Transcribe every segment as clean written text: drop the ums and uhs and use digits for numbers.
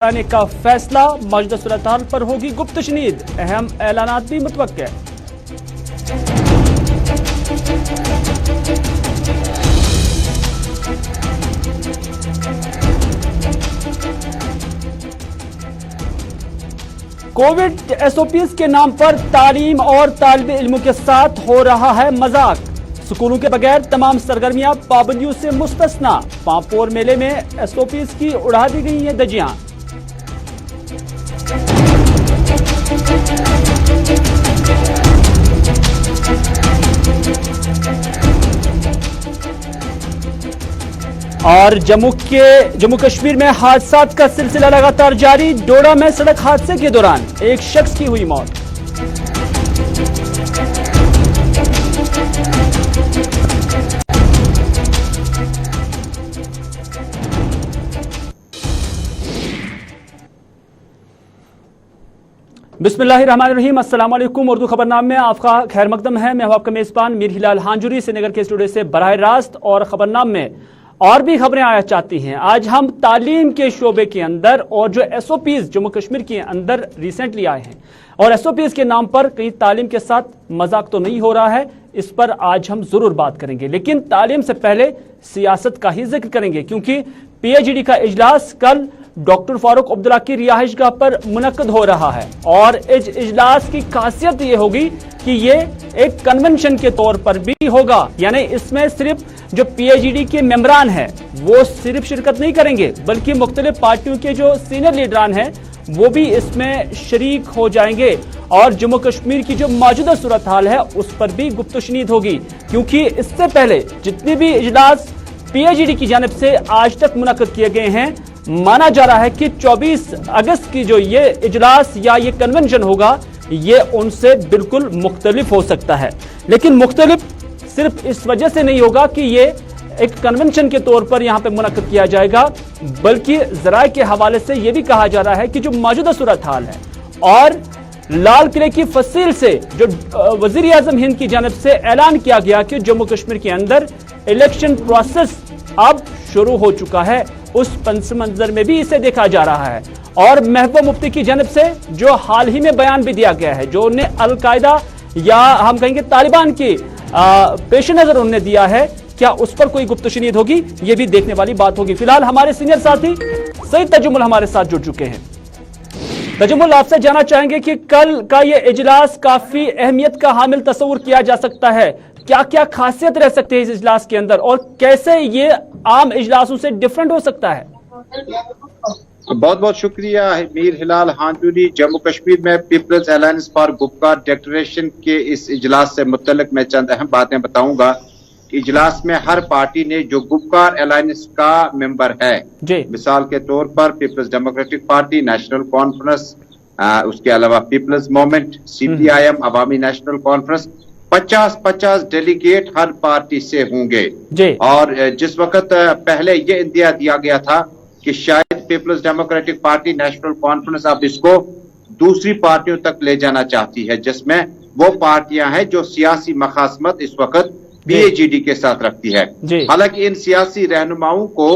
आने का फैसला, मौजूदा सूरत-ए-हाल पर होगी गुप्त तशनीद, अहम ऐलानात भी मुतवक्के। कोविड एसओपीज के नाम पर तालीम और तालिब इल्मों के साथ हो रहा है मजाक। स्कूलों के बगैर तमाम सरगर्मियां पाबंदियों से मुस्तस्ना। पांपोर मेले में एसओपीज की उड़ा दी गई हैं धज्जियां। और जम्मू कश्मीर में हादसात का सिलसिला लगातार जारी। डोडा में सड़क हादसे के दौरान एक शख्स की हुई मौत। बिस्मिल्लाहिर्रहमानिर्रहीम, अस्सलाम वालेकुम। उर्दू खबरनामे में आपका खैर मकदम है। मैं हूं आपका मेजबान मीर हिलाल हांजुरी, श्रीनगर के स्टूडियो से बराह रास्त। और खबरनामे में और भी खबरें आया चाहती हैं। आज हम तालीम के शोबे के अंदर और जो एसओपीज जम्मू कश्मीर के अंदर रिसेंटली आए हैं, और एसओपीज के नाम पर कहीं तालीम के साथ मजाक तो नहीं हो रहा है, इस पर आज हम जरूर बात करेंगे। लेकिन तालीम से पहले सियासत का ही जिक्र करेंगे, क्योंकि पीएचईडी का इजलास कल डॉक्टर फारूक अब्दुल्ला की रिहाइशगाह पर मुनक्कद हो रहा है। और इस इजलास की खासियत यह होगी कि ये एक कन्वेंशन के तौर पर भी होगा, यानी इसमें सिर्फ जो पीएचईडी के मेंबरान हैं वो सिर्फ शिरकत नहीं करेंगे, बल्कि मुख्तलिफ पार्टियों के जो सीनियर लीडरान हैं वो भी इसमें शरीक हो जाएंगे। और जम्मू कश्मीर की जो मौजूदा सूरत हाल है उस पर भी गुफ्त तशनीद होगी, क्योंकि इससे पहले जितने भी इजलास पीएचईडी की जानिब से आज तक मुनक्कद किए गए हैं, माना जा रहा है कि 24 अगस्त की जो ये इजलास या ये कन्वेंशन होगा ये उनसे बिल्कुल मुख्तलिफ हो सकता है। लेकिन मुख्तलिफ सिर्फ इस वजह से नहीं होगा कि ये एक कन्वेंशन के तौर पर यहां पे मुनक्कद किया जाएगा, बल्कि जराए के हवाले से यह भी कहा जा रहा है कि जो मौजूदा सूरत हाल है और लाल किले की फसील से जो वजीर आजम हिंद की जानिब से ऐलान किया गया कि जम्मू कश्मीर के अंदर इलेक्शन प्रोसेस अब शुरू हो चुका है, उस पंस मंजर में भी इसे देखा जा रहा है। और महबूबा मुफ्ती की जानिब से जो हाल ही में बयान भी दिया गया है, जो उन्हें अलकायदा या हम कहेंगे तालिबान की पेश नजर उन्होंने दिया है, क्या उस पर कोई गुफ्त तशनीद होगी, ये भी देखने वाली बात होगी। फिलहाल हमारे सीनियर साथी सईद तजुमुल हमारे साथ जुड़ चुके हैं। तजुमुल, आपसे जानना चाहेंगे कि कल का ये इजलास काफी अहमियत का हामिल तस्वुर किया जा सकता है। क्या क्या खासियत रह सकती है इस इजलास के अंदर और कैसे ये आम इजलासों से डिफरेंट हो सकता है? बहुत बहुत शुक्रिया मीर हिलाल हांजुरी। जम्मू कश्मीर में People's Alliance for Gupkar Declaration के इस इजलास से मुतल्लिक मैं चंद अहम बातें बताऊंगा। इजलास में हर पार्टी ने जो गुपकार अलायंस का मेंबर है, मिसाल के तौर पर People's Democratic Party, National Conference, उसके अलावा People's Movement, CPIM, Awami National Conference, 50-50 delegate हर पार्टी से होंगे। और जिस वक्त पहले ये इंदिया दिया गया था कि शायद People's Democratic Party, National Conference अब इसको दूसरी पार्टियों तक ले जाना चाहती है, जिसमें वो पार्टियां हैं जो सियासी मखासमत इस वक्त पीएचईडी के साथ रखती है। हालांकि इन सियासी रहनुमाओं को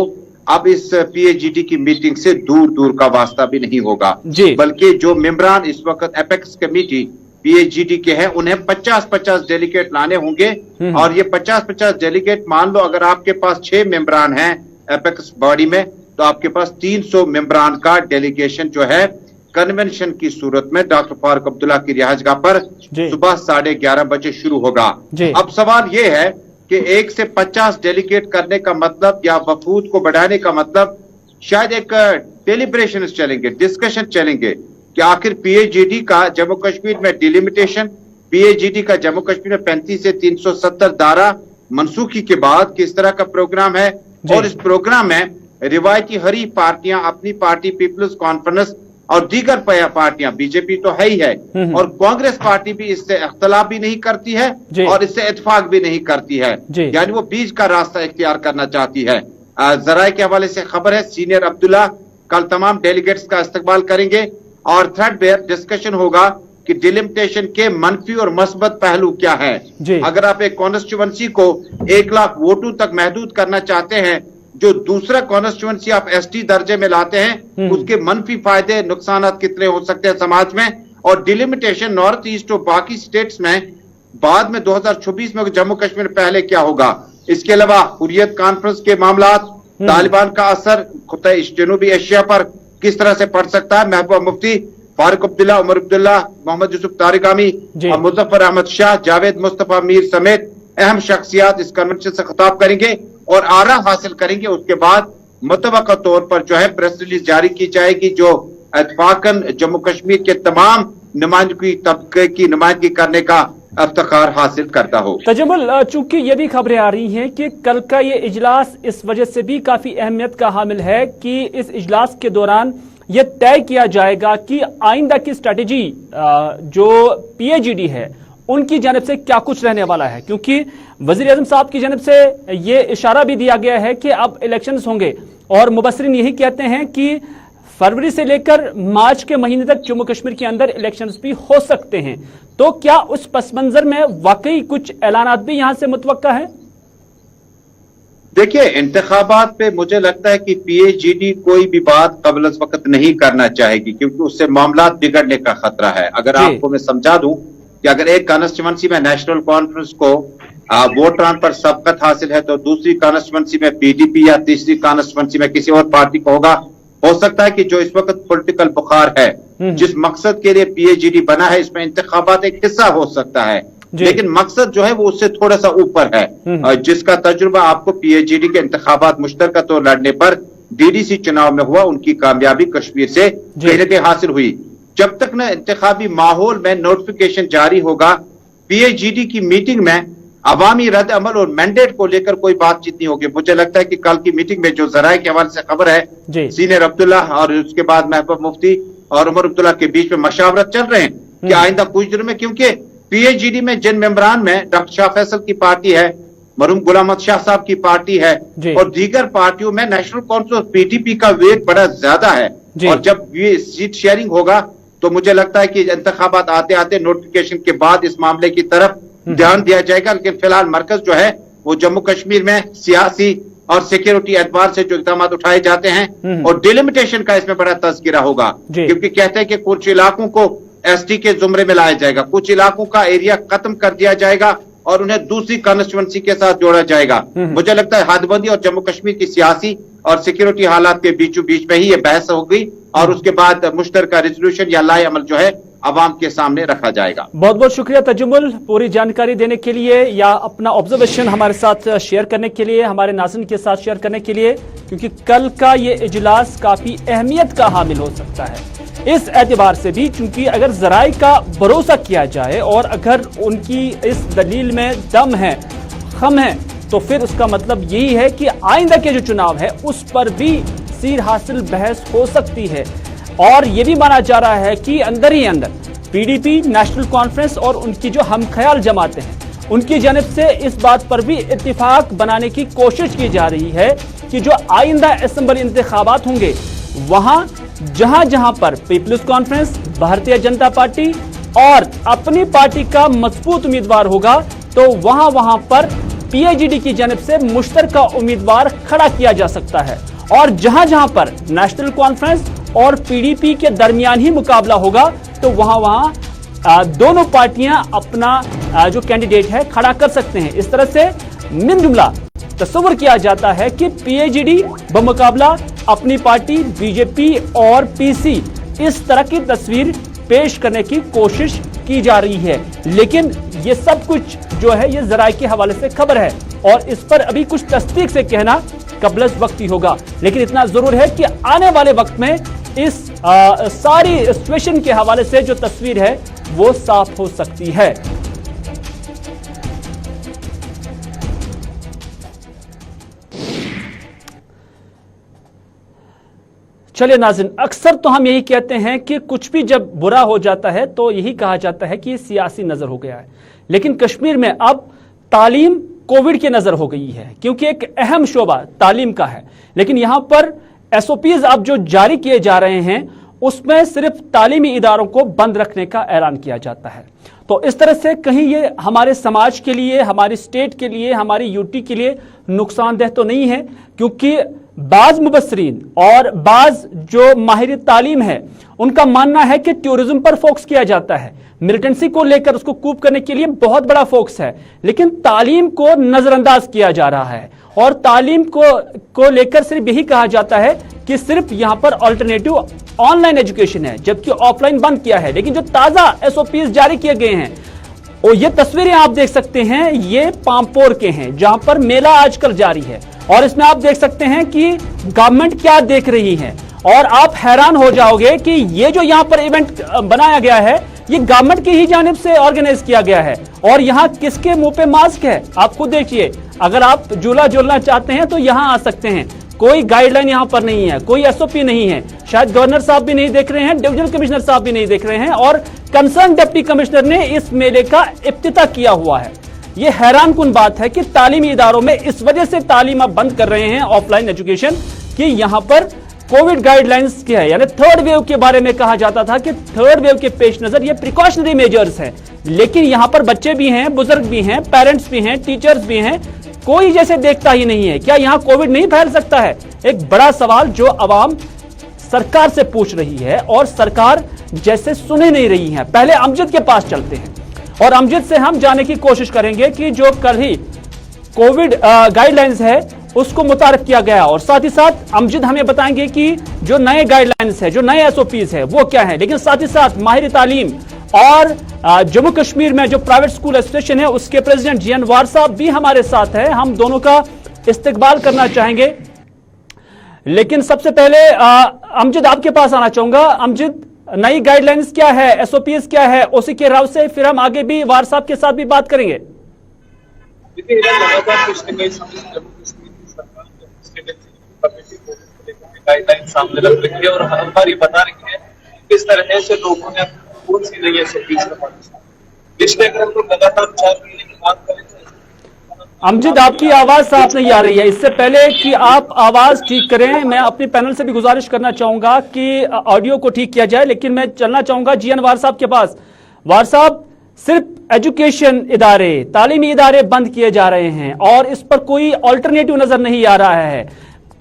अब इस पीएचईडी की मीटिंग से दूर दूर का वास्ता भी नहीं होगा, बल्कि जो मेंबरान इस वक्त एपेक्स कमेटी पीएचईडी के हैं उन्हें 50-50 डेलीगेट लाने होंगे। और ये 50-50 डेलीगेट, मान लो अगर आपके पास 6 मेंबरान हैं एपेक्स बॉडी में, तो आपके पास 300 मेंबरान का डेलीगेशन जो है कन्वेंशन की सूरत में डॉक्टर फारूक अब्दुल्ला की रिहाइशगाह पर सुबह 11:30 बजे शुरू होगा। अब सवाल ये है कि 1 से 50 डेलीगेट करने का मतलब या वफूद को बढ़ाने का मतलब शायद एक डेलिब्रेशन चलेंगे, डिस्कशन चलेंगे कि आखिर पीएचईडी का जम्मू कश्मीर में डिलिमिटेशन, पीएचईडी का जम्मू कश्मीर में 35 से 370 धारा मनसूखी के बाद किस तरह का प्रोग्राम है। और इस प्रोग्राम में रिवायती हरी पार्टियां, अपनी पार्टी पीपल्स कॉन्फ्रेंस और दीगर पार्टियां, बीजेपी तो है ही है, और कांग्रेस पार्टी भी इससे इख्तलाफ भी नहीं करती है और इससे इत्तेफाक भी नहीं करती है, यानी वो बीच का रास्ता इख्तियार करना चाहती है। जराए के हवाले से खबर है सीनियर अब्दुल्ला कल तमाम डेलीगेट्स का इस्तकबाल करेंगे और थ्रेडबेयर डिस्कशन होगा कि डिलिमिटेशन के मनफी और मस्बत पहलू क्या है। अगर आप एक कॉन्स्टिट्यूएंसी को 1 लाख वोटों तक महदूद करना चाहते हैं जो दूसरा कॉन्स्टिट्यूएंसी आप एसटी दर्जे में लाते हैं उसके मनफी फायदे नुकसान कितने हो सकते हैं समाज में, और डिलिमिटेशन नॉर्थ ईस्ट और बाकी स्टेट्स में बाद में 2026 में जम्मू कश्मीर पहले क्या होगा। इसके अलावा हुर्रियत कॉन्फ्रेंस के मामला, तालिबान का असर खुद जनूबी एशिया पर किस तरह से पड़ सकता है। महबूबा मुफ्ती, फारूक अब्दुल्ला, उमर अब्दुल्ला, मोहम्मद यूसुफ तारिगामी, मुजफ्फर अहमद शाह, जावेद मुस्तफा मीर समेत अहम शख्सियात इस कन्वेंशन से खिताब करेंगे और आरा हासिल करेंगे। उसके बाद मुतवक्का तौर पर जो है प्रेस रिलीज जारी की जाएगी जो इत्तफाकन जम्मू कश्मीर के तमाम नुमाइंदगी तबके की नुमाइंदगी करने का इफ्तिखार हासिल करता हो। तजम्मुल, चूंकि ये भी खबरें आ रही हैं कि कल का ये इजलास इस वजह से भी काफी अहमियत का हामिल है कि इस इजलास के दौरान ये तय किया जाएगा कि आइंदा की स्ट्रेटेजी जो पीएजीडी है उनकी जानब से क्या कुछ रहने वाला है, क्योंकि वजीर आजम साहब की जानब से ये इशारा भी दिया गया है कि अब इलेक्शंस होंगे और मुबस्सिरीन यही कहते हैं कि फरवरी से लेकर मार्च के महीने तक जम्मू कश्मीर के अंदर इलेक्शंस भी हो सकते हैं। तो क्या उस पस मंजर में वाकई कुछ ऐलानात भी यहां से मुतवक्का है? देखिए, इंतखाबात पे मुझे लगता है कि पीएजीडी कोई भी बात कबल अज़ वक्त नहीं करना चाहेगी क्योंकि उससे मामला बिगड़ने का खतरा है। अगर आपको मैं समझा दूं कि अगर एक कॉन्स्टिट्यूएंसी में नेशनल कॉन्फ्रेंस को वोटरान पर सबकत हासिल है तो दूसरी कॉन्स्टिट्यूएंसी में पीडीपी या तीसरी कॉन्स्टिट्यूएंसी में किसी और पार्टी को होगा। हो सकता है कि जो इस वक्त पॉलिटिकल बुखार है, जिस मकसद के लिए पीएजीडी बना है, इसमें इंतखाबात एक हिस्सा हो सकता है, लेकिन मकसद जो है वो उससे थोड़ा सा ऊपर है, जिसका तजुर्बा आपको पीएजीडी के इंतखाबात मुश्तरका तौर लड़ने पर डीडीसी चुनाव में हुआ। उनकी कामयाबी कश्मीर से कहीं न कहीं हासिल हुई। जब तक न इंतखाबी माहौल में नोटिफिकेशन जारी होगा, पीएजीडी की मीटिंग में अवामी रद्द अमल और मैंडेट को लेकर कोई बातचीत नहीं होगी। मुझे लगता है कि कल की मीटिंग में जो जराये के हवाले से खबर है, सीनियर अब्दुल्ला और उसके बाद महबूबा मुफ्ती और उमर अब्दुल्ला के बीच में मशावरत चल रहे हैं कि आइंदा कुछ दिनों में, क्योंकि पीएजीडी में जिन मेंबरान में डॉक्टर शाह फैसल की पार्टी है, मरूम गुलाम अहमद शाह साहब की पार्टी है और दीगर पार्टियों में नेशनल कॉन्फ्रेंस और पीटीपी का वेट बड़ा ज्यादा है। और जब ये सीट शेयरिंग होगा तो मुझे लगता है कि इंतखाबात आते आते नोटिफिकेशन के बाद इस मामले की तरफ ध्यान दिया जाएगा। लेकिन फिलहाल मरकज जो है वो जम्मू कश्मीर में सियासी और सिक्योरिटी एतबार से जो इकदाम उठाए जाते हैं और डिलिमिटेशन का इसमें बड़ा तज़किरा होगा, क्योंकि कहते हैं कि कुछ इलाकों को एसटी के जुमरे में लाया जाएगा, कुछ इलाकों का एरिया खत्म कर दिया जाएगा और उन्हें दूसरी कॉन्स्टिट्यूएंसी के साथ जोड़ा जाएगा। मुझे लगता है हदबंदी और जम्मू कश्मीर की सियासी और सिक्योरिटी हालात के बीचों बीच में ही ये बहस होगी और उसके बाद मुश्तरका रेजोल्यूशन या लाए अमल जो है आवाम के सामने रखा जाएगा। बहुत बहुत शुक्रिया तजुमुल, पूरी जानकारी देने के लिए या अपना ऑब्जर्वेशन हमारे साथ शेयर करने के लिए, हमारे नाज़रीन के साथ शेयर करने के लिए, क्योंकि कल का ये इजलास काफी अहमियत का हामिल हो सकता है इस एतबार से भी, क्योंकि अगर जराए का भरोसा किया जाए और अगर उनकी इस दलील में दम है, खम है, तो फिर उसका मतलब यही है कि आइंदा के जो चुनाव है उस पर भी सीर हासिल बहस हो सकती है। और ये भी माना जा रहा है कि अंदर ही अंदर पीडीपी, नेशनल कॉन्फ्रेंस और उनकी जो हम ख्याल जमातें हैं उनकी जानब से इस बात पर भी इत्तिफाक बनाने की कोशिश की जा रही है कि जो आइंदा असेंबली इंतखाबात होंगे वहां जहां जहां पर peoples conference, Bharatiya Janata party और अपनी पार्टी का मजबूत उम्मीदवार होगा तो वहां वहां पर पीएजीडी की जानब से मुश्तरका उम्मीदवार खड़ा किया जा सकता है। और जहां जहां पर नेशनल कॉन्फ्रेंस और पीडीपी के दरमियान ही मुकाबला होगा तो वहां वहां दोनों पार्टियां अपना जो कैंडिडेट है खड़ा कर सकते हैं। इस तरह से मिन जुमला तस्वर किया जाता है कि पीएजीडी बमुकाबला अपनी पार्टी बीजेपी और पीसी इस तरह की तस्वीर पेश करने की कोशिश की जा रही है। लेकिन ये सब कुछ जो है ये जराए के हवाले से खबर है और इस पर अभी कुछ तस्दीक से कहना कबल वक्त ही होगा। लेकिन इतना जरूर है कि आने वाले वक्त में इस सारी सिचुएशन के हवाले से जो तस्वीर है वो साफ हो सकती है। चलिए नाज़रीन, अक्सर तो हम यही कहते हैं कि कुछ भी जब बुरा हो जाता है तो यही कहा जाता है कि सियासी नजर हो गया है। लेकिन कश्मीर में अब तालीम कोविड की नजर हो गई है, क्योंकि एक अहम शोबा तालीम का है। लेकिन यहां पर एसओपीज अब जो जारी किए जा रहे हैं उसमें सिर्फ तालीमी इदारों को बंद रखने का ऐलान किया जाता है। तो इस तरह से कहीं ये हमारे समाज के लिए, हमारी स्टेट के लिए, हमारी यूटी के लिए नुकसानदेह तो नहीं है, क्योंकि बाज मुबस्सरीन और बाज जो माहिर तालीम है उनका मानना है कि टूरिज्म पर फोकस किया जाता है, मिलिटेंसी को लेकर उसको कूप करने के लिए बहुत बड़ा फोकस है, लेकिन तालीम को नजरअंदाज किया जा रहा है और तालीम को लेकर सिर्फ यही कहा जाता है कि सिर्फ यहां पर अल्टरनेटिव ऑनलाइन एजुकेशन है, जबकि ऑफलाइन बंद किया है। लेकिन जो ताजा एसओपीज जारी किए गए हैं और ये तस्वीरें आप देख सकते हैं, ये पामपोर के हैं जहां पर मेला आजकल जारी है और इसमें आप देख सकते हैं कि गवर्नमेंट क्या देख रही है और आप हैरान हो जाओगे कि ये जो यहां पर इवेंट बनाया गया है ये गवर्नमेंट की ही जानिब से ऑर्गेनाइज किया गया है और यहां किसके मुंह पे मास्क है आप खुद देखिए। अगर आप झूला झूलना चाहते हैं तो यहां आ सकते हैं, कोई गाइडलाइन यहां पर नहीं है, कोई एसओपी नहीं है, शायद गवर्नर साहब भी नहीं देख रहे हैं, डिविजनल कमिश्नर साहब भी नहीं देख रहे हैं और कंसर्न डिप्टी कमिश्नर ने इस मेले का इफ्तिताह किया हुआ है। यह हैरान कुन बात है कि तालीमी इदारों में इस वजह से तालीम अब बंद कर रहे हैं ऑफलाइन एजुकेशन कि यहां पर कोविड गाइडलाइंस क्या है, यानी थर्ड वेव के बारे में कहा जाता था कि थर्ड वेव के पेश नजर ये प्रिकॉशनरी मेजर्स हैं, लेकिन यहां पर बच्चे भी हैं, बुजुर्ग भी हैं, पेरेंट्स भी हैं, टीचर्स भी हैं, कोई जैसे देखता ही नहीं है। क्या यहां कोविड नहीं फैल सकता है? एक बड़ा सवाल जो अवाम सरकार से पूछ रही है और सरकार जैसे सुने नहीं रही है। पहले अमजद के पास चलते हैं और अमजद से हम जानने की कोशिश करेंगे कि जो कल ही कोविड गाइडलाइंस है उसको मुतारफ किया गया और साथ ही साथ अमजद हमें बताएंगे कि जो नए गाइडलाइंस है, जो नए एसओपीज है वो क्या है। लेकिन साथ ही साथ माहिर तालीम और जम्मू कश्मीर में जो प्राइवेट स्कूल एसोसिएशन है उसके प्रेसिडेंट जी एन वार साहब भी हमारे साथ है, हम दोनों का इस्तकबाल करना चाहेंगे। लेकिन सबसे पहले अमजद आपके पास आना चाहूंगा। अमजद, नई गाइडलाइंस क्या है, एसओपीएस क्या है, ओसी के राव से फिर हम आगे भी वार साहब के साथ भी बात करेंगे। देखिए, लगातार पिछले कई समय से जम्मू कश्मीर की सरकार गाइडलाइन सामने रख रही है और हर बार ये बता रही है किस तरह से लोगों ने कौन सी नई एसओपीज का पालन किया। पिछले तो लगातार 4 महीने की बात करें। अमजद, आपकी आवाज साफ नहीं आ रही है। इससे पहले कि आप आवाज ठीक करें, मैं अपने पैनल से भी गुजारिश करना चाहूंगा कि ऑडियो को ठीक किया जाए। लेकिन मैं चलना चाहूंगा जी एन वार साहब के पास। वार साहब, सिर्फ एजुकेशन इदारे, तालीमी इदारे बंद किए जा रहे हैं और इस पर कोई ऑल्टरनेटिव नजर नहीं आ रहा है।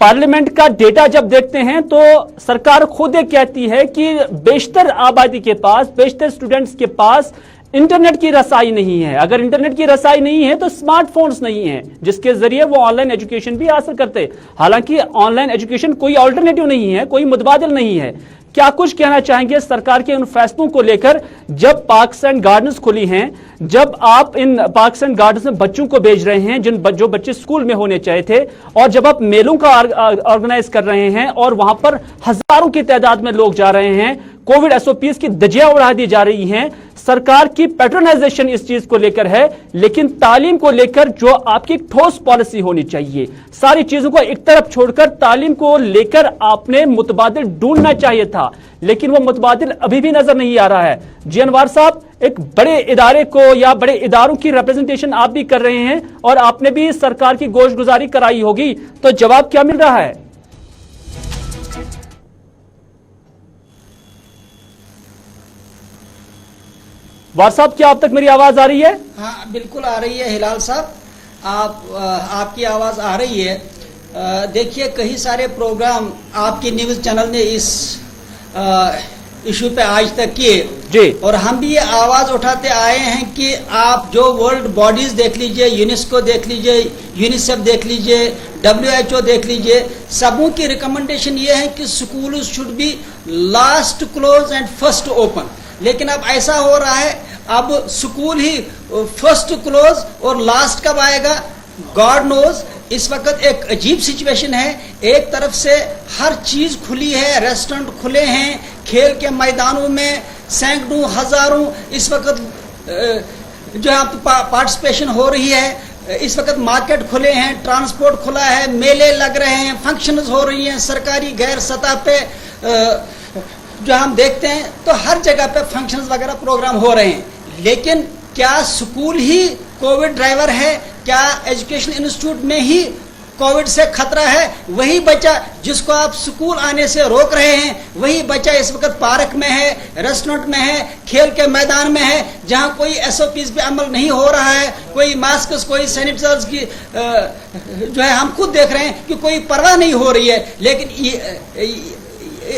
पार्लियामेंट का डेटा जब देखते हैं तो सरकार खुद ये कहती है कि बेशतर आबादी के पास, बेशतर स्टूडेंट्स के पास इंटरनेट की रसाई नहीं है। अगर इंटरनेट की रसाई नहीं है तो स्मार्टफोन्स नहीं है जिसके जरिए वो ऑनलाइन एजुकेशन भी हासिल करते। हालांकि ऑनलाइन एजुकेशन कोई ऑल्टरनेटिव नहीं है, कोई मुतबादिल नहीं है। क्या कुछ कहना चाहेंगे सरकार के उन फैसलों को लेकर? जब पार्क्स एंड गार्डन्स खुली हैं, जब आप इन पार्क्स एंड गार्डन्स में बच्चों को भेज रहे हैं जो बच्चे स्कूल में होने चाहिए थे, और जब आप मेलों का ऑर्गेनाइज कर रहे हैं और वहां पर हजारों की तादाद में लोग जा रहे हैं, कोविड एसओपीज की धज्जियां उड़ा दी जा रही हैं, सरकार की पैट्रोनाइजेशन इस चीज को लेकर है, लेकिन तालीम को लेकर जो आपकी ठोस पॉलिसी होनी चाहिए, सारी चीजों को एक तरफ छोड़कर तालीम को लेकर आपने मुतबादिल ढूंढना चाहिए था, लेकिन वो मुतबादिल अभी भी नजर नहीं आ रहा है। जी एन वार साहब, एक बड़े इदारे को या बड़े इदारों की रिप्रेजेंटेशन आप भी कर रहे हैं और आपने भी सरकार की गोशगुजारी कराई होगी, तो जवाब क्या मिल रहा है? वार साहब, क्या आप तक मेरी आवाज आ रही है? हाँ, बिल्कुल आ रही है हिलाल साहब, आपकी आवाज आ रही है। देखिए, कई सारे प्रोग्राम आपके न्यूज चैनल ने इस इशू पे आज तक किए जी, और हम भी ये आवाज उठाते आए हैं कि आप जो वर्ल्ड बॉडीज देख लीजिए, यूनेस्को देख लीजिए, यूनिसेफ देख लीजिए, WHO देख लीजिए, सबों की रिकमेंडेशन ये है कि school should be last close and first open. लेकिन अब ऐसा हो रहा है, अब स्कूल ही फर्स्ट क्लोज और लास्ट कब आएगा गॉड नोज। इस वक्त एक अजीब सिचुएशन है, एक तरफ से हर चीज खुली है, रेस्टोरेंट खुले हैं, खेल के मैदानों में सैकड़ों हजारों इस वक्त जो है पार्टिसिपेशन हो रही है, इस वक्त मार्केट खुले हैं, ट्रांसपोर्ट खुला है, मेले लग रहे हैं, फंक्शंस हो रही हैं, सरकारी गैर सतह पे जो हम देखते हैं तो हर जगह पे फंक्शंस वगैरह प्रोग्राम हो रहे हैं। लेकिन क्या स्कूल ही कोविड ड्राइवर है? क्या एजुकेशन इंस्टीट्यूट में ही कोविड से खतरा है, वही बच्चा जिसको आप स्कूल आने से रोक रहे हैं, वही बच्चा इस वक्त पार्क में है, रेस्टोरेंट में है, खेल के मैदान में है, जहां कोई SOPs पे अमल नहीं हो रहा है, कोई मास्क, कोई सैनिटाइजर्स की जो है हम खुद देख रहे हैं कि कोई परवाह नहीं हो रही है। लेकिन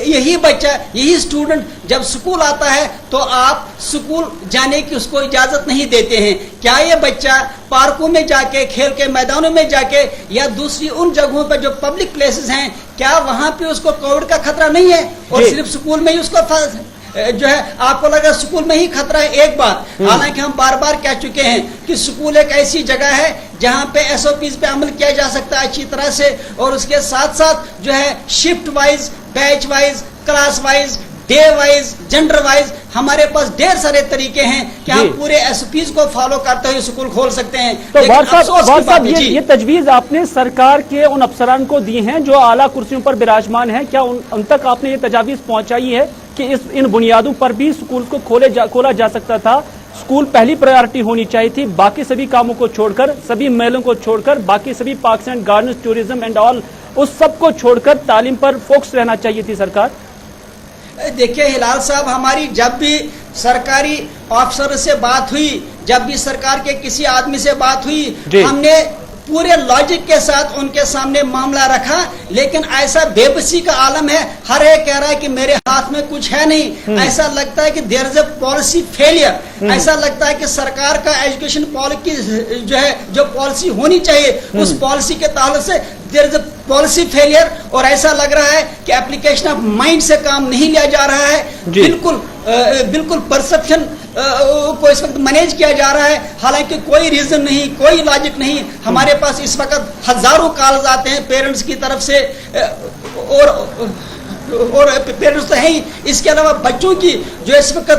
यही बच्चा, यही स्टूडेंट जब स्कूल आता है तो आप स्कूल जाने की उसको इजाजत नहीं देते हैं। क्या ये बच्चा पार्कों में जाके, खेल के मैदानों में जाके या दूसरी उन जगहों पर जो पब्लिक प्लेसेस हैं, क्या वहां पे उसको कोविड का खतरा नहीं है और सिर्फ स्कूल में ही उसको जो है आपको लगा स्कूल में ही खतरा है? एक बात, हालांकि हम बार बार कह चुके हैं कि स्कूल एक ऐसी जगह है जहां पे SOPs पे अमल किया जा सकता है अच्छी तरह से, और उसके साथ साथ जो है shift wise, batch wise, class wise, day wise, gender wise हमारे पास ढेर सारे तरीके हैं कि हम पूरे SOPs को फॉलो करते हुए स्कूल खोल सकते हैं। तो साहब ये तजवीज आपने सरकार के उन अफसरान को दी हैं जो आला कुर्सियों पर विराजमान हैं, क्या उन तक आपने ये तजावीज पहुंचाई है कि इन बुनियादों पर भी स्कूल को खोला जा सकता था? स्कूल पहली प्रायोरिटी होनी चाहिए थी, बाकी सभी कामों को छोड़कर, सभी मेलों को छोड़कर, बाकी सभी parks and gardens, tourism and all, उस सब को छोड़कर तालीम पर फोकस रहना चाहिए थी सरकार। देखिए हिलाल साहब, हमारी जब भी सरकारी अफसर से बात हुई, जब भी सरकार के किसी आदमी से बात हुई, हमने पूरे लॉजिक के साथ उनके सामने मामला रखा, लेकिन ऐसा बेबसी का आलम है, हर एक कह रहा है कि मेरे हाथ में कुछ है नहीं। ऐसा लगता है कि there is a policy failure. ऐसा लगता है कि सरकार का एजुकेशन पॉलिसी जो है, जो पॉलिसी होनी चाहिए उस पॉलिसी के ताल्लुक से there is a policy failure, और ऐसा लग रहा है कि एप्लीकेशन ऑफ माइंड से काम नहीं लिया जा रहा है। बिल्कुल परसेप्शन को इस वक्त मैनेज किया जा रहा है, हालांकि कोई रीजन नहीं, कोई लॉजिक नहीं। हमारे पास इस वक्त हजारों कॉल्स आते हैं पेरेंट्स की तरफ से, और पेरेंट्स तो है ही, इसके अलावा बच्चों की जो इस वक्त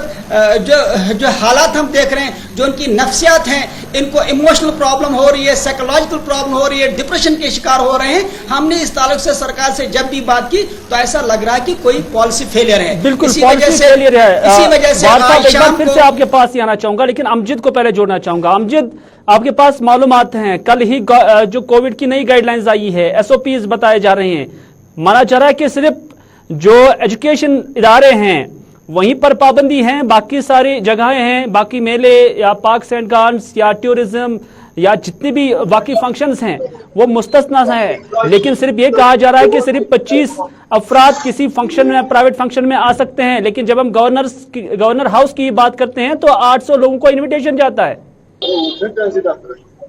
जो हालात हम देख रहे हैं, जो उनकी नफ्सियात हैं, इनको इमोशनल प्रॉब्लम हो रही है, साइकोलॉजिकल प्रॉब्लम हो रही है, डिप्रेशन के शिकार हो रहे हैं। हमने इस ताल्लुक से सरकार से जब भी बात की तो ऐसा लग रहा है कि कोई पॉलिसी फेलियर है। बिल्कुल पॉलिसी फेलियर है। इसी वजह से एक बार फिर से आपके पास ही आना चाहूंगा, लेकिन अमजद को पहले जोड़ना चाहूंगा। अमजद, आपके पास मालूमात हैं, कल ही जो कोविड की नई गाइडलाइंस आई है, SOPs बताए जा रहे हैं, माना जा रहा है कि सिर्फ जो एजुकेशन इदारे हैं वहीं पर पाबंदी है, बाकी सारी जगहें हैं, बाकी मेले या पार्क्स एंड गार्डन्स या टूरिज्म या जितने भी बाकी फंक्शंस हैं वो मुस्तस्ना है। लेकिन सिर्फ ये कहा जा रहा है कि सिर्फ 25 अफराद किसी फंक्शन में, प्राइवेट फंक्शन में आ सकते हैं, लेकिन जब हम गवर्नर हाउस की बात करते हैं तो 800 लोगों को इन्विटेशन जाता है।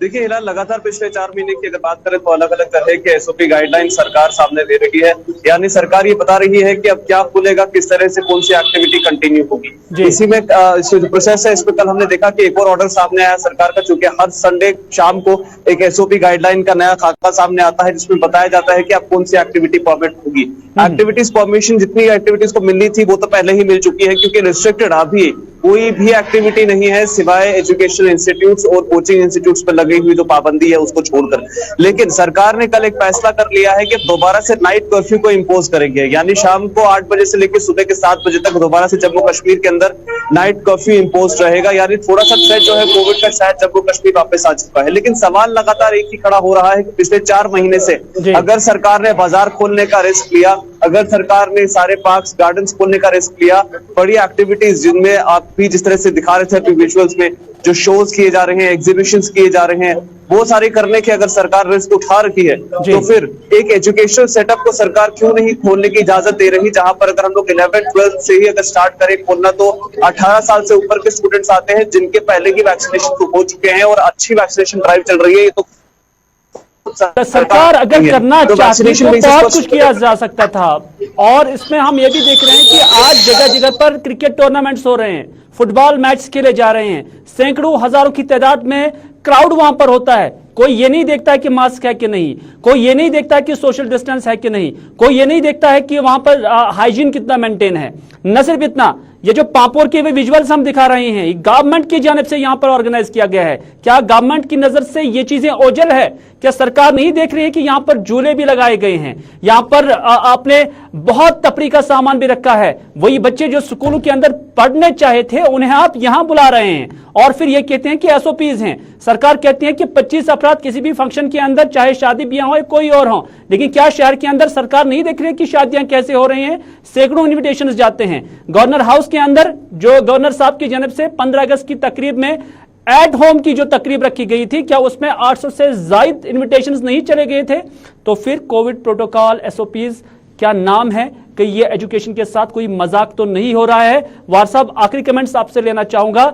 देखिए हिलाल, लगातार पिछले 4 महीने की अगर बात करें तो अलग अलग तरह के SOP गाइडलाइन सरकार सामने दे रही है, यानी सरकार ये बता रही है कि अब क्या खुलेगा, किस तरह से कौन सी एक्टिविटी कंटिन्यू होगी। इसी में जो प्रोसेस है, इस पर कल हमने देखा कि एक और ऑर्डर सामने आया सरकार का, चूंकि हर संडे शाम को एक SOP गाइडलाइन का नया खाका सामने आता है जिसमें बताया जाता है कि अब कौन सी एक्टिविटी परमिट होगी। एक्टिविटीज परमिशन जितनी एक्टिविटीज को मिलनी थी वो तो पहले ही मिल चुकी है, क्योंकि रिस्ट्रिक्टेड अभी कोई भी एक्टिविटी नहीं है सिवाय एजुकेशनल इंस्टीट्यूट्स और कोचिंग इंस्टीट्यूट्स पर लगी हुई जो पाबंदी है उसको छोड़कर। लेकिन सरकार ने कल एक फैसला कर लिया है कि दोबारा से नाइट कर्फ्यू को इंपोज करेंगे, यानी शाम को 8 बजे से लेकर सुबह के 7 बजे तक दोबारा से जम्मू कश्मीर के अंदर नाइट कर्फ्यू इंपोज रहेगा। यानी थोड़ा सा थ्रेट जो है कोविड का शायद जम्मू कश्मीर वापस आ चुका है। लेकिन सवाल लगातार एक ही खड़ा हो रहा है कि पिछले 4 महीने से अगर सरकार ने बाजार खोलने का रिस्क लिया, अगर सरकार ने सारे पार्क्स गार्डन्स खोलने का रिस्क लिया, बड़ी एक्टिविटीज जिनमें आप भी जिस तरह से दिखा रहे थे विजुअल्स में, जो शोज किए जा रहे हैं, एग्जीबिशंस किए जा रहे हैं, वो सारे करने की अगर सरकार रिस्क उठा रही है तो फिर एक एजुकेशनल सेटअप को सरकार क्यों नहीं खोलने की इजाजत दे रही, जहां पर अगर हम लोग 11-12 से ही अगर स्टार्ट करें खोलना तो 18 साल से ऊपर के स्टूडेंट्स आते हैं जिनके पहले की वैक्सीनेशन हो चुके हैं और अच्छी वैक्सीनेशन ड्राइव चल रही है। ये तो सरकार अगर करना चाहती तो बहुत कुछ किया जा सकता था। और इसमें हम ये भी देख रहे हैं कि आज जगह जगह पर क्रिकेट टूर्नामेंट्स हो रहे हैं, फुटबॉल मैच खेले जा रहे हैं, सैकड़ों हजारों की तादाद में क्राउड वहां पर होता है। कोई ये नहीं देखता है कि मास्क है कि नहीं, कोई ये नहीं देखता है कि सोशल डिस्टेंस है कि नहीं, कोई ये नहीं देखता है कि वहां पर हाइजीन कितना मेंटेन है। न सिर्फ इतना, ये जो पापोर के विजुअल्स हम दिखा रहे हैं, गवर्नमेंट की जानिब से यहां पर ऑर्गेनाइज किया गया है। क्या गवर्नमेंट की नजर से ये चीजें ओझल है? क्या सरकार नहीं देख रही है कि यहां पर झूले भी लगाए गए हैं, यहां पर आपने बहुत तफरी का सामान भी रखा है? वही बच्चे जो स्कूलों के अंदर पढ़ने चाहे थे उन्हें आप यहां बुला रहे हैं और फिर ये कहते हैं कि SOPs हैं। सरकार कहती है कि 25 अफराद अफराद किसी भी फंक्शन के अंदर, चाहे शादी ब्याह हो या कोई और हो, लेकिन क्या शहर के अंदर सरकार नहीं देख रही है कि शादियां कैसे हो रही हैं? सैकड़ों इन्विटेशंस जाते हैं। गवर्नर हाउस के अंदर जो गवर्नर साहब की जानब से 15 अगस्त की तकरीब में एट होम की जो तकरीब रखी गई थी, क्या उसमें 800 से ज्यादा इन्विटेशंस नहीं चले गए थे? तो फिर कोविड प्रोटोकॉल, SOPs क्या नाम है कि ये एजुकेशन के साथ कोई मजाक तो नहीं हो रहा है? वार साहब, आखिरी कमेंट्स आपसे लेना चाहूंगा,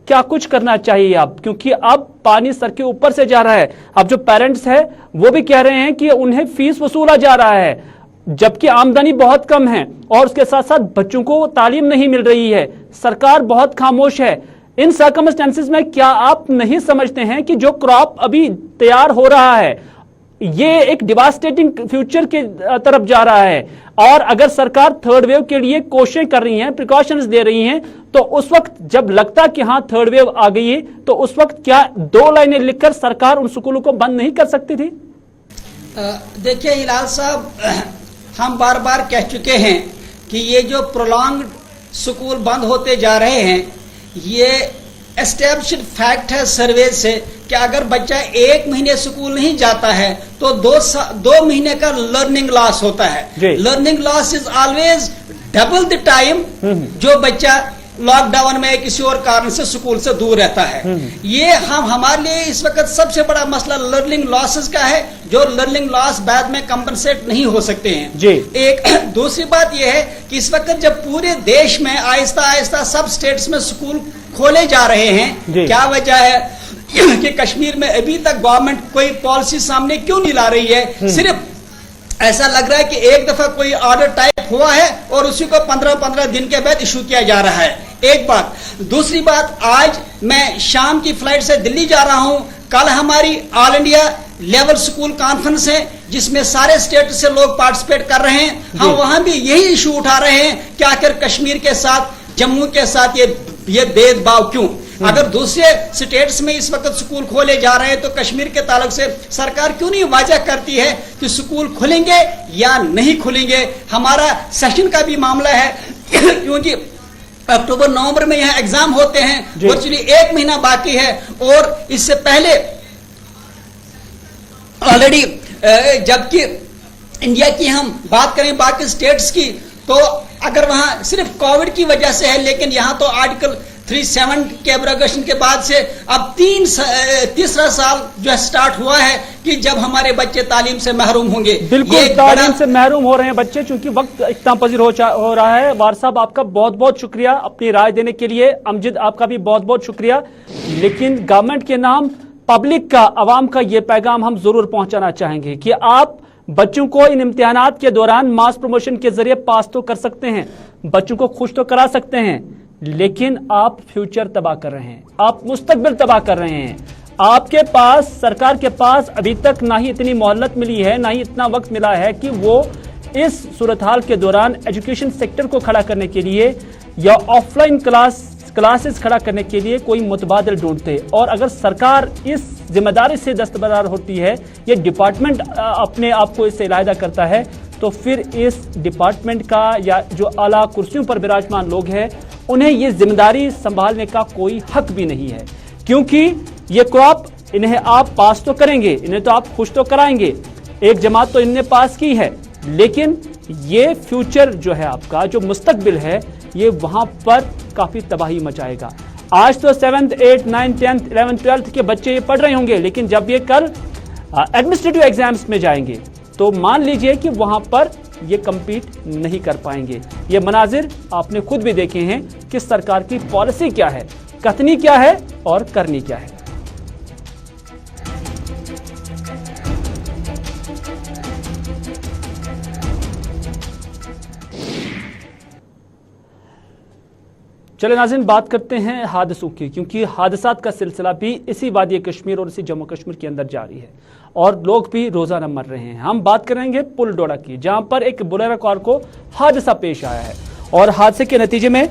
क्या कुछ करना चाहिए अब, क्योंकि अब पानी सर के ऊपर से जा रहा है। अब जो पेरेंट्स है वो भी कह रहे हैं कि उन्हें फीस वसूला जा रहा है, जबकि आमदनी बहुत कम है और उसके साथ साथ बच्चों को तालीम नहीं मिल रही है। सरकार बहुत खामोश है। इन सर्कमस्टेंसेस में क्या आप नहीं समझते हैं कि जो क्रॉप अभी तैयार हो रहा है ये एक डिवास्टेटिंग फ्यूचर के तरफ जा रहा है? और अगर सरकार थर्ड वेव के लिए कोशिशें कर रही है, प्रिकॉशंस दे रही हैं, तो उस वक्त जब लगता कि हाँ थर्ड वेव आ गई है, तो उस वक्त क्या 2 लाइनें लिखकर सरकार उन स्कूलों को बंद नहीं कर सकती थी? देखिए हिलाल साहब, हम बार बार कह चुके हैं कि ये जो प्रोलॉन्ग स्कूल बंद होते जा रहे हैं, ये एस्टैब्लिश्ड फैक्ट है सर्वे से कि अगर बच्चा 1 महीने स्कूल नहीं जाता है तो 2 महीने का लर्निंग लॉस होता है। Learning loss is always double the time जो बच्चा लॉकडाउन में किसी और कारण से स्कूल से दूर रहता है। ये हमारे लिए इस वक्त सबसे बड़ा मसला लर्निंग लॉसेस का है, जो लर्निंग लॉस बाद में कंपनसेट नहीं हो सकते हैं जी। एक दूसरी बात यह है कि इस वक्त जब पूरे देश में आहिस्ता आहिस्ता सब स्टेट्स में स्कूल खोले जा रहे हैं, क्या वजह है कि कश्मीर में अभी तक गवर्नमेंट कोई पॉलिसी सामने क्यों नहीं ला रही है? सिर्फ ऐसा लग रहा है कि एक दफा कोई ऑर्डर टाइप हुआ है और उसी को 15-15 दिन के बाद इशू किया जा रहा है। एक बात। दूसरी बात, आज मैं शाम की फ्लाइट से दिल्ली जा रहा हूं। कल हमारी all India level school conference है जिसमें सारे स्टेट से लोग पार्टिसिपेट कर रहे हैं। हम वहां भी यही इशू उठा रहे हैं कि आखिर कश्मीर के साथ, जम्मू के साथ ये भेदभाव क्यों? अगर दूसरे स्टेट्स में इस वक्त स्कूल खोले जा रहे हैं तो कश्मीर के ताल्लुक से सरकार क्यों नहीं वाजा करती है कि स्कूल खुलेंगे या नहीं खुलेंगे? हमारा सेशन का भी मामला है क्योंकि अक्टूबर नवंबर में यहाँ एग्जाम होते हैं, वर्चुअली 1 महीना बाकी है। और इससे पहले ऑलरेडी जबकि इंडिया की हम बात करें बाकी स्टेट्स की, तो अगर वहां सिर्फ कोविड की वजह से है, लेकिन यहां तो आर्टिकल 37 के एब्रोगेशन के बाद से अब तीसरा साल जो है स्टार्ट हुआ है कि जब हमारे बच्चे तालीम से महरूम होंगे। बिल्कुल तालीम से महरूम हो रहे हैं बच्चे, चूंकि वक्त इतना पजीर हो रहा है। वार साहब, आपका बहुत बहुत शुक्रिया अपनी राय देने के लिए। अमजद, आपका भी बहुत बहुत शुक्रिया। लेकिन गवर्नमेंट के नाम, पब्लिक का, अवाम का ये पैगाम हम जरूर पहुंचाना चाहेंगे कि आप बच्चों को इन इम्तिहानात के दौरान मास प्रमोशन के जरिए पास तो कर सकते हैं, बच्चों को खुश तो करा सकते हैं, लेकिन आप फ्यूचर तबाह कर रहे हैं, आप मुस्तकबिल तबाह कर रहे हैं। आपके पास, सरकार के पास अभी तक ना ही इतनी मोहलत मिली है, ना ही इतना वक्त मिला है कि वो इस सूरत हाल के दौरान एजुकेशन सेक्टर को खड़ा करने के लिए या ऑफलाइन क्लासेस खड़ा करने के लिए कोई मुतबादिल ढूंढते। और अगर सरकार इस जिम्मेदारी से दस्तबरदार होती है, ये डिपार्टमेंट अपने आप को इससे इलाहिदा करता है, तो फिर इस डिपार्टमेंट का या जो आला कुर्सियों पर विराजमान लोग हैं उन्हें ये जिम्मेदारी संभालने का कोई हक भी नहीं है, क्योंकि ये क्रॉप इन्हें आप पास तो करेंगे, इन्हें तो आप खुश तो कराएंगे, एक जमात तो इनने पास की है, लेकिन ये फ्यूचर जो है आपका, जो मुस्तकबिल है, ये वहां पर काफी तबाही मचाएगा। आज तो 7th 8th 9th 10th 11th 12th के बच्चे ये पढ़ रहे होंगे, लेकिन जब ये कल एडमिनिस्ट्रेटिव एग्जाम्स में जाएंगे तो मान लीजिए कि वहां पर ये कम्पीट नहीं कर पाएंगे। ये मनाजिर आपने खुद भी देखे हैं कि सरकार की पॉलिसी क्या है, कथनी क्या है और करनी क्या है। चले नाज़रीन, बात करते हैं हादसों की, क्योंकि हादसात का सिलसिला भी इसी वादी कश्मीर और इसी जम्मू कश्मीर के अंदर जारी है और लोग भी रोजाना मर रहे हैं। हम बात करेंगे पुल डोडा की, जहां पर एक बोलेरो कार को हादसा पेश आया है और हादसे के नतीजे में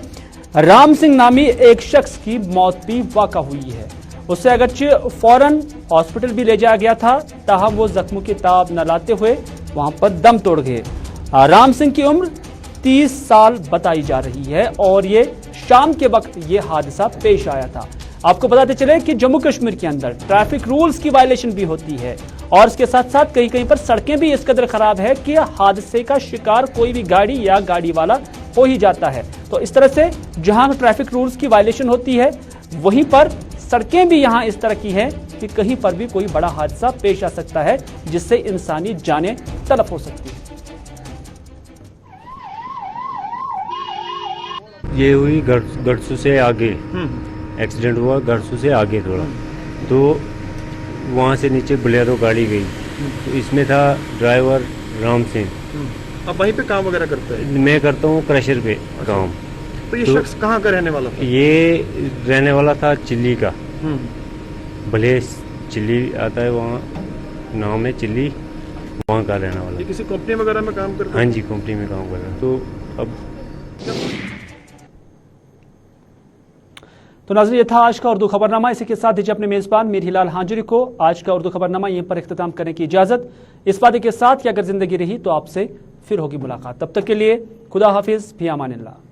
राम सिंह नामी एक शख्स की मौत भी वाक़ा हुई है। उससे अगरचे फौरन हॉस्पिटल भी ले जाया गया था, ताहम वो जख्मों की ताब न लाते हुए वहां पर दम तोड़ गए। राम सिंह की उम्र 30 साल बताई जा रही है और ये शाम के वक्त ये हादसा पेश आया था। आपको बताते चले कि जम्मू कश्मीर के अंदर ट्रैफिक रूल्स की वायलेशन भी होती है और इसके साथ साथ कहीं कहीं पर सड़कें भी इस कदर खराब है कि हादसे का शिकार कोई भी गाड़ी या गाड़ी वाला हो ही जाता है। तो इस तरह से जहां ट्रैफिक रूल्स की वायलेशन होती है वहीं पर सड़कें भी यहां इस तरह की हैं कि कहीं पर भी कोई बड़ा हादसा पेश आ सकता है जिससे इंसानी जानें तलफ हो सकती है। ये हुई गड़सू से आगे एक्सीडेंट हुआ, गड़सू से आगे थोड़ा, तो वहाँ से नीचे बोलेरो गाड़ी गई, तो इसमें था ड्राइवर राम सिंह। अब वहीं पे काम वगैरह करते हैं? मैं करता हूँ क्रशर पे काम। तो ये शख्स कहाँ का रहने वाला था? ये रहने वाला था चिल्ली का, भले चिल्ली आता है वहाँ, नाम है चिल्ली, वहाँ का रहने वाला। ये किसी कंपनी वगैरह में काम करता है? हाँ जी, कंपनी में काम कर रहा है। तो नाज़रीन, ये था आज का उर्दू खबरनामा। इसी के साथ दीजिए अपने मेज़बान मीर हिलाल हांजुरी को आज का उर्दू खबरनामा यहीं पर इख्तिताम करने की इजाज़त, इस वादे के साथ कि अगर ज़िंदगी रही तो आपसे फिर होगी मुलाकात। तब तक के लिए खुदा हाफिज़, फी अमानिल्लाह।